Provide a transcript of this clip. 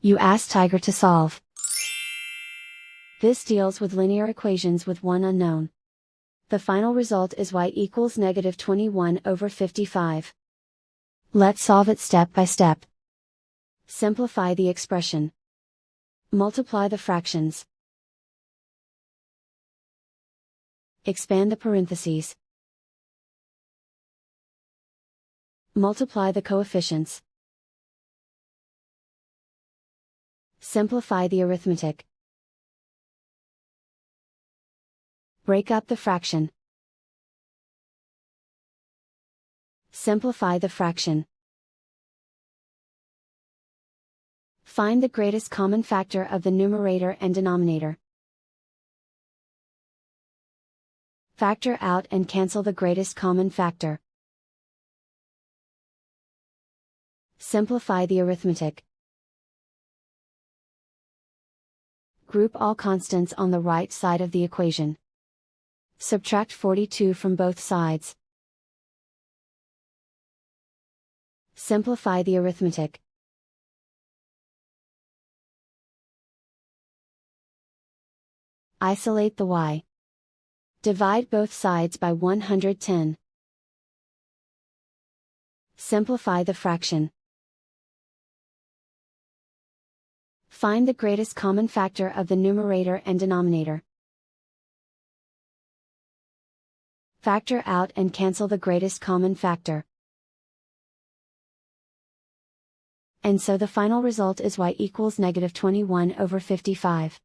You ask Tiger to solve. This deals with linear equations with one unknown. The final result is y equals -21/55. Let's solve it step by step. Simplify the expression. Multiply the fractions. Expand the parentheses. Multiply the coefficients. Simplify the arithmetic. Break up the fraction. Simplify the fraction. Find the greatest common factor of the numerator and denominator. Factor out and cancel the greatest common factor. Simplify the arithmetic. Group all constants on the right side of the equation. Subtract 42 from both sides. Simplify the arithmetic. Isolate the y. Divide both sides by 110. Simplify the fraction. Find the greatest common factor of the numerator and denominator. Factor out and cancel the greatest common factor. And so the final result is y equals -21/55.